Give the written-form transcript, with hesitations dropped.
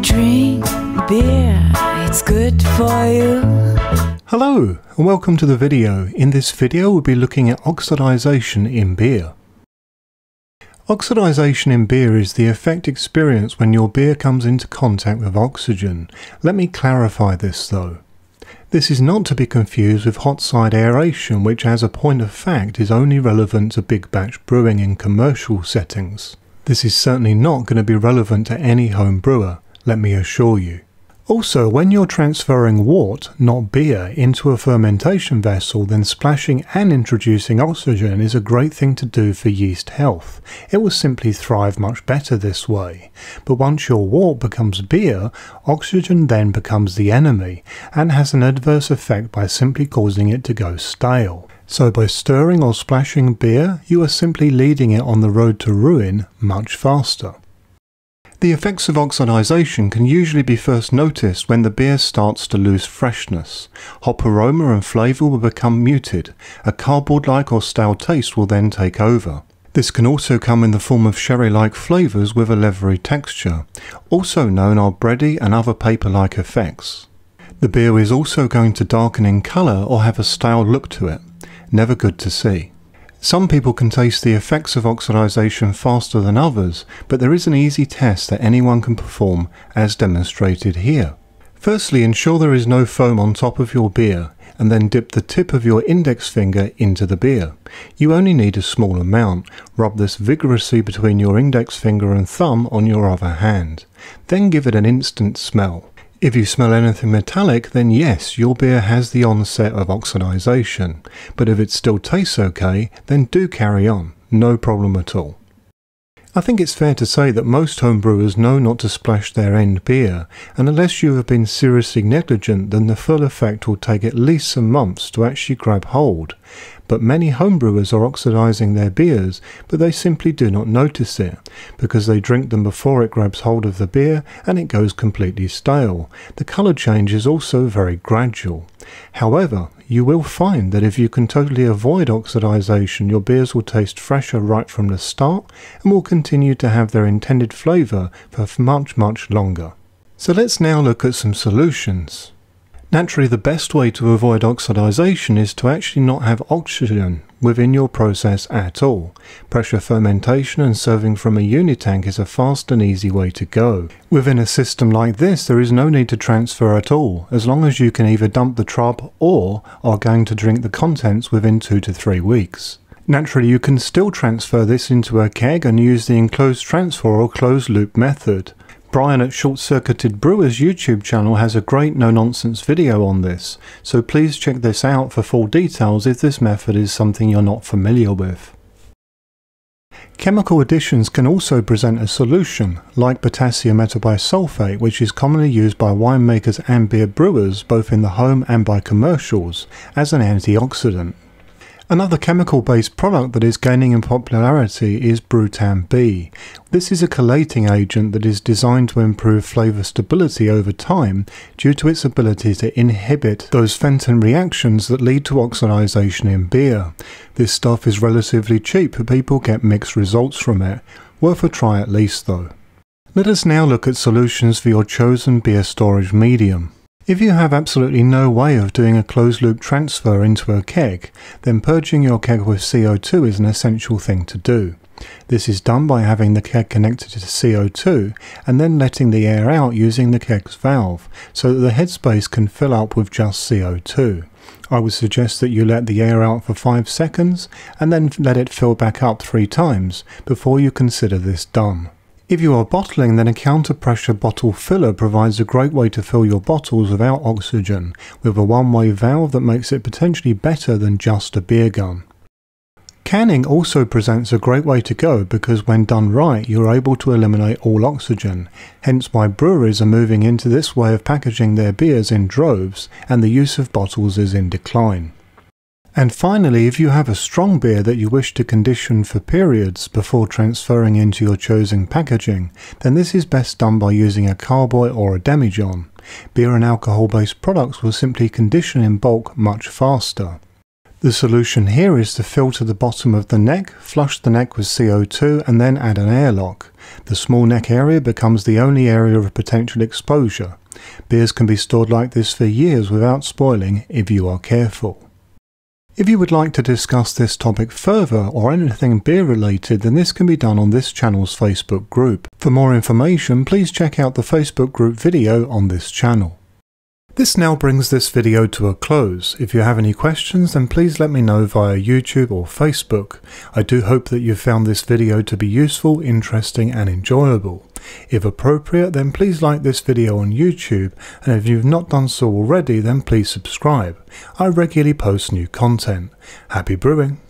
Drink beer, it's good for you. Hello and welcome to the video. In this video we'll be looking at oxidization in beer. Oxidization in beer is the effect experienced when your beer comes into contact with oxygen. Let me clarify this though. This is not to be confused with hot side aeration, which as a point of fact is only relevant to big batch brewing in commercial settings. This is certainly not going to be relevant to any home brewer, let me assure you. Also, when you're transferring wort, not beer, into a fermentation vessel, then splashing and introducing oxygen is a great thing to do for yeast health. It will simply thrive much better this way. But once your wort becomes beer, oxygen then becomes the enemy, and has an adverse effect by simply causing it to go stale. So by stirring or splashing beer, you are simply leading it on the road to ruin much faster. The effects of oxidization can usually be first noticed when the beer starts to lose freshness. Hop aroma and flavour will become muted. A cardboard-like or stale taste will then take over. This can also come in the form of sherry-like flavours with a leathery texture. Also known are bready and other paper-like effects. The beer is also going to darken in colour or have a stale look to it. Never good to see. Some people can taste the effects of oxidization faster than others, but there is an easy test that anyone can perform as demonstrated here. Firstly, ensure there is no foam on top of your beer, and then dip the tip of your index finger into the beer. You only need a small amount. Rub this vigorously between your index finger and thumb on your other hand. Then give it an instant smell. If you smell anything metallic, then yes, your beer has the onset of oxidization. But if it still tastes okay, then do carry on. No problem at all. I think it's fair to say that most homebrewers know not to splash their end beer, and unless you have been seriously negligent, then the full effect will take at least some months to actually grab hold. But many homebrewers are oxidizing their beers, but they simply do not notice it, because they drink them before it grabs hold of the beer and it goes completely stale. The colour change is also very gradual. However, you will find that if you can totally avoid oxidization, your beers will taste fresher right from the start and will continue to have their intended flavour for much longer. So let's now look at some solutions. Naturally, the best way to avoid oxidization is to actually not have oxygen within your process at all. Pressure fermentation and serving from a unitank is a fast and easy way to go. Within a system like this, there is no need to transfer at all, as long as you can either dump the trub or are going to drink the contents within 2 to 3 weeks. Naturally, you can still transfer this into a keg and use the enclosed transfer or closed loop method. Brian at Short Circuited Brewers YouTube channel has a great no-nonsense video on this, so please check this out for full details if this method is something you're not familiar with. Chemical additions can also present a solution, like potassium metabisulfate, which is commonly used by winemakers and beer brewers both in the home and by commercials, as an antioxidant. Another chemical-based product that is gaining in popularity is Brutan B. This is a chelating agent that is designed to improve flavour stability over time due to its ability to inhibit those Fenton reactions that lead to oxidization in beer. This stuff is relatively cheap, but people get mixed results from it. Worth a try at least though. Let us now look at solutions for your chosen beer storage medium. If you have absolutely no way of doing a closed-loop transfer into a keg, then purging your keg with CO2 is an essential thing to do. This is done by having the keg connected to CO2 and then letting the air out using the keg's valve, so that the headspace can fill up with just CO2. I would suggest that you let the air out for 5 seconds and then let it fill back up 3 times before you consider this done. If you are bottling, then a counter-pressure bottle filler provides a great way to fill your bottles without oxygen, with a one-way valve that makes it potentially better than just a beer gun. Canning also presents a great way to go because when done right, you're able to eliminate all oxygen, hence why breweries are moving into this way of packaging their beers in droves, and the use of bottles is in decline. And finally, if you have a strong beer that you wish to condition for periods before transferring into your chosen packaging, then this is best done by using a carboy or a demijohn. Beer and alcohol-based products will simply condition in bulk much faster. The solution here is to filter the bottom of the neck, flush the neck with CO2 and then add an airlock. The small neck area becomes the only area of potential exposure. Beers can be stored like this for years without spoiling if you are careful. If you would like to discuss this topic further or anything beer related, then this can be done on this channel's Facebook group. For more information, please check out the Facebook group video on this channel. This now brings this video to a close. If you have any questions, then please let me know via YouTube or Facebook. I do hope that you found this video to be useful, interesting and enjoyable. If appropriate, then please like this video on YouTube, and if you've not done so already, then please subscribe. I regularly post new content. Happy brewing!